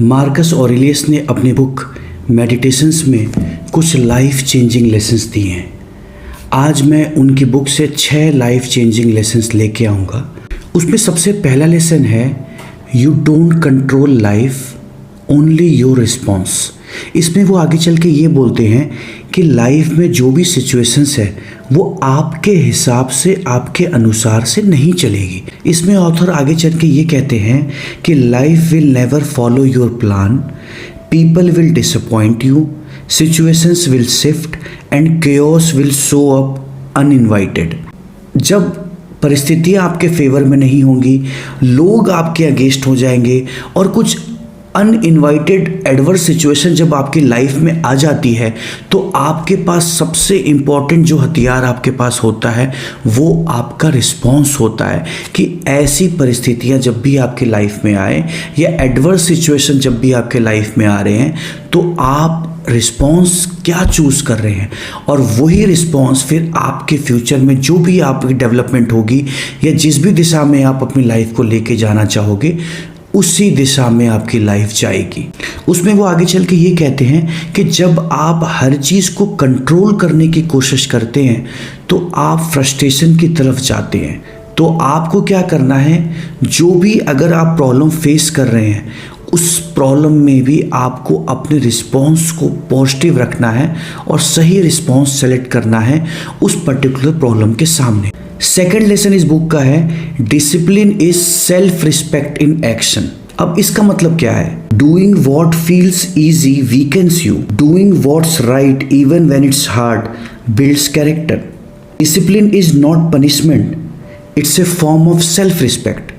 Marcus Aurelius ने अपनी book meditations में कुछ लाइफ चेंजिंग लेसन्स दिए हैं। आज मैं उनकी बुक से 6 लाइफ चेंजिंग लेसन्स लेके आऊँगा। उसमें सबसे पहला लेसन है, you don't control life, only your response. इसमें वो आगे चल के ये बोलते हैं कि लाइफ में जो भी सिचुएशंस है वो आपके हिसाब से, आपके अनुसार से नहीं चलेगी। इसमें ऑथर आगे चल के ये कहते हैं कि life will never follow your plan, people will disappoint you, situations will shift and chaos will show up uninvited. जब परिस्थितियाँ आपके फेवर में नहीं होंगी, लोग आपके अगेंस्ट हो जाएंगे और कुछ अनइनवाइटेड एडवर्स सिचुएशन जब आपकी लाइफ में आ जाती है तो आपके पास सबसे इम्पॉर्टेंट जो हथियार आपके पास होता है वो आपका रिस्पॉन्स होता है कि ऐसी परिस्थितियां जब भी आपकी लाइफ में आए या एडवर्स सिचुएशन जब भी आपके लाइफ में आ रहे हैं तो आप रिस्पॉन्स क्या चूज़ कर रहे हैं और वही रिस्पॉन्स फिर आपके फ्यूचर में जो भी आपकी डेवलपमेंट होगी या जिस भी दिशा में आप अपनी लाइफ को लेके जाना चाहोगे उसी दिशा में आपकी लाइफ जाएगी। उसमें वो आगे चल के ये कहते हैं कि जब आप हर चीज़ को कंट्रोल करने की कोशिश करते हैं तो आप फ्रस्ट्रेशन की तरफ जाते हैं। तो आपको क्या करना है, जो भी अगर आप प्रॉब्लम फेस कर रहे हैं उस प्रॉब्लम में भी आपको अपने रिस्पॉन्स को पॉजिटिव रखना है और सही रिस्पॉन्स सेलेक्ट करना है उस पर्टिकुलर प्रॉब्लम के सामने। सेकेंड लेसन इस बुक का है, discipline is self respect in action. अब इसका मतलब क्या है, doing what feels easy weakens you, doing watts right even when it's hard builds character. Discipline is not punishment, it's a form of self respect.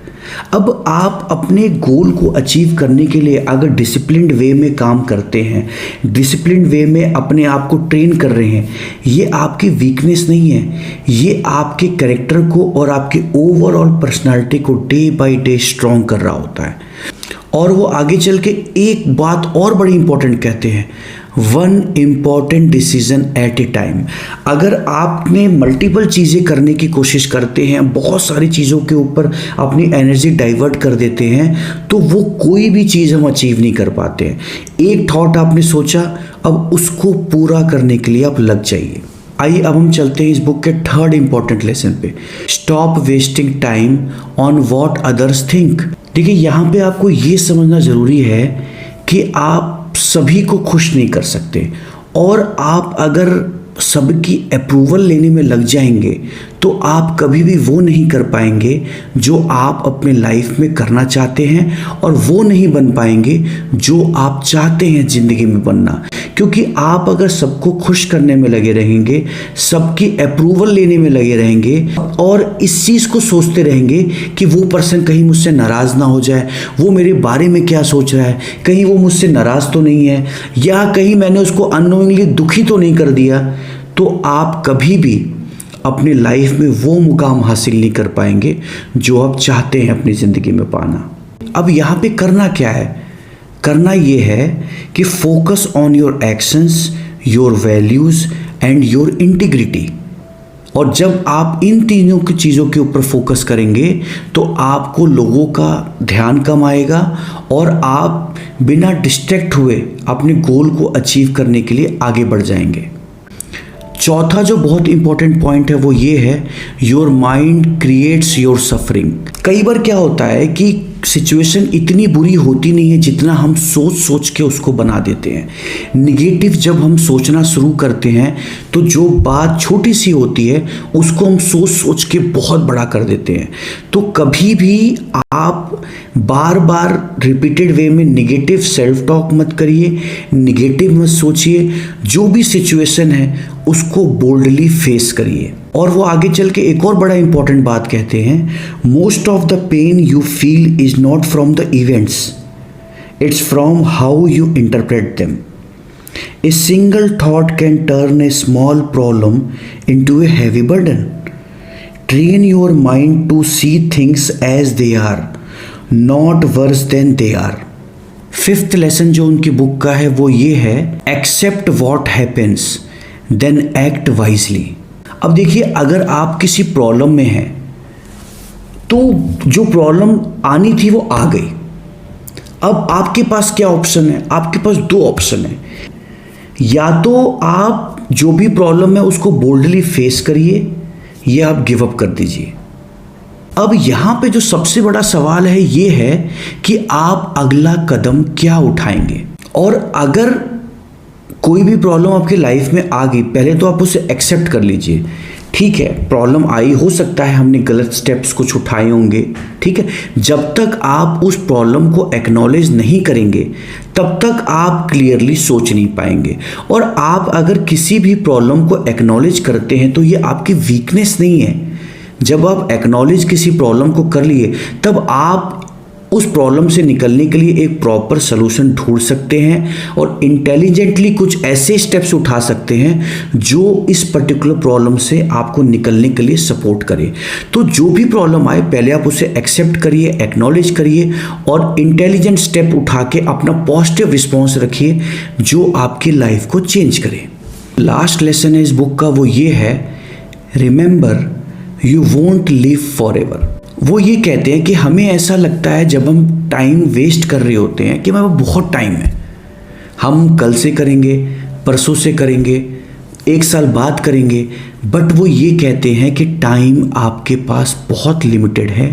अब आप अपने गोल को achieve करने के लिए अगर डिसिप्लिन्ड वे में काम करते हैं, डिसिप्लिन्ड वे में अपने आप को ट्रेन कर रहे हैं, ये आपकी वीकनेस नहीं है, ये आपके कैरेक्टर को और आपके ओवरऑल पर्सनालिटी को डे बाय डे स्ट्रॉन्ग कर रहा होता है। और वो आगे चल के एक बात और बड़ी इंपॉर्टेंट कहते हैं, one important decision at A time. अगर आपने मल्टीपल चीज़ें करने की कोशिश करते हैं, बहुत सारी चीज़ों के ऊपर अपनी एनर्जी डाइवर्ट कर देते हैं तो वो कोई भी चीज़ हम अचीव नहीं कर पाते हैं। एक थॉट आपने सोचा, अब उसको पूरा करने के लिए आप लग जाइए। आइए अब हम चलते हैं इस बुक के थर्ड इंपॉर्टेंट लेसन पे, stop wasting time on what others think. देखिए यहाँ पे आपको ये समझना ज़रूरी है कि आप सभी को खुश नहीं कर सकते और आप अगर सबकी अप्रूवल लेने में लग जाएंगे तो आप कभी भी वो नहीं कर पाएंगे जो आप अपने लाइफ में करना चाहते हैं और वो नहीं बन पाएंगे जो आप चाहते हैं ज़िंदगी में बनना। क्योंकि आप अगर सबको खुश करने में लगे रहेंगे, सबकी अप्रूवल लेने में लगे रहेंगे और इस चीज़ को सोचते रहेंगे कि वो पर्सन कहीं मुझसे नाराज़ ना हो जाए, वो मेरे बारे में क्या सोच रहा है, कहीं वो मुझसे नाराज़ तो नहीं है या कहीं मैंने उसको अननोइंगली दुखी तो नहीं कर दिया, तो आप कभी भी अपनी लाइफ में वो मुकाम हासिल नहीं कर पाएंगे जो आप चाहते हैं अपनी ज़िंदगी में पाना। अब यहाँ पे करना क्या है, करना ये है कि focus on your actions, your values and your integrity. और जब आप इन तीनों की चीज़ों के ऊपर फोकस करेंगे तो आपको लोगों का ध्यान कम आएगा और आप बिना डिस्ट्रैक्ट हुए अपने गोल को अचीव करने के लिए आगे बढ़ जाएंगे। चौथा जो बहुत इंपॉर्टेंट पॉइंट है वो ये है, your mind creates your suffering. कई बार क्या होता है कि सिचुएशन इतनी बुरी होती नहीं है जितना हम सोच सोच के उसको बना देते हैं। निगेटिव जब हम सोचना शुरू करते हैं तो जो बात छोटी सी होती है उसको हम सोच सोच के बहुत बड़ा कर देते हैं। तो कभी भी आप बार बार रिपीटेड वे में निगेटिव सेल्फ टॉक मत करिए, निगेटिव मत सोचिए। जो भी सिचुएशन है उसको बोल्डली फेस करिए। और वो आगे चल के एक और बड़ा इंपॉर्टेंट बात कहते हैं, most of the pain you feel is not from the events, it's from how you interpret them. A single thought can turn a small problem into a heavy burden. Train your mind to see things as they are, not worse than they are. Fifth lesson जो उनकी book का है वो ये है, accept what happens then act wisely. अब देखिए, अगर आप किसी प्रॉब्लम में हैं तो जो प्रॉब्लम आनी थी वो आ गई। अब आपके पास क्या ऑप्शन है? आपके पास दो ऑप्शन है। या तो आप जो भी प्रॉब्लम है उसको बोल्डली फेस करिए, या आप गिव अप कर दीजिए। अब यहाँ पे जो सबसे बड़ा सवाल है ये है कि आप अगला कदम क्या उठाएंगे। और अगर कोई भी प्रॉब्लम आपकी लाइफ में आ गई, पहले तो आप उसे एक्सेप्ट कर लीजिए। ठीक है, प्रॉब्लम आई, हो सकता है हमने गलत स्टेप्स कुछ उठाए होंगे, ठीक है। जब तक आप उस प्रॉब्लम को एक्नॉलेज नहीं करेंगे तब तक आप क्लियरली सोच नहीं पाएंगे। और आप अगर किसी भी प्रॉब्लम को एक्नॉलेज करते हैं तो ये आपकी वीकनेस नहीं है। जब आप एक्नॉलेज किसी प्रॉब्लम को कर लिए तब आप उस प्रॉब्लम से निकलने के लिए एक प्रॉपर सलूशन ढूंढ सकते हैं और इंटेलिजेंटली कुछ ऐसे स्टेप्स उठा सकते हैं जो इस पर्टिकुलर प्रॉब्लम से आपको निकलने के लिए सपोर्ट करे। तो जो भी प्रॉब्लम आए पहले आप उसे एक्सेप्ट करिए, एक्नॉलेज करिए और इंटेलिजेंट स्टेप उठा के अपना पॉजिटिव रिस्पॉन्स रखिए जो आपकी लाइफ को चेंज करे। लास्ट लेसन है इस बुक का वो ये है, remember you won't live for ever. वो ये कहते हैं कि हमें ऐसा लगता है जब हम टाइम वेस्ट कर रहे होते हैं कि हमें बहुत टाइम है, हम कल से करेंगे, परसों से करेंगे, एक साल बाद करेंगे। बट वो ये कहते हैं कि टाइम आपके पास बहुत लिमिटेड है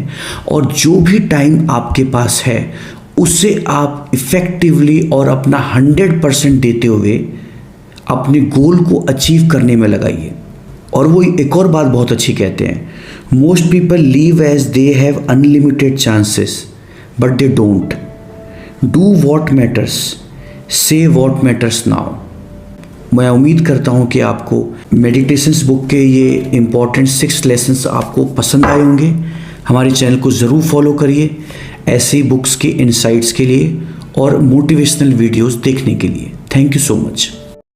और जो भी टाइम आपके पास है उससे आप इफ़ेक्टिवली और अपना 100% देते हुए अपने गोल को अचीव करने में लगाइए। और वो एक और बात बहुत अच्छी कहते हैं, most people live as they have unlimited chances but they don't do what matters, say what matters now. मैं उम्मीद करता हूँ कि आपको मेडिटेशंस बुक के ये इम्पॉर्टेंट 6 लेसन्स आपको पसंद आए होंगे। हमारे चैनल को ज़रूर फॉलो करिए ऐसी बुक्स के इनसाइट्स के लिए और मोटिवेशनल वीडियोस देखने के लिए। Thank you so much.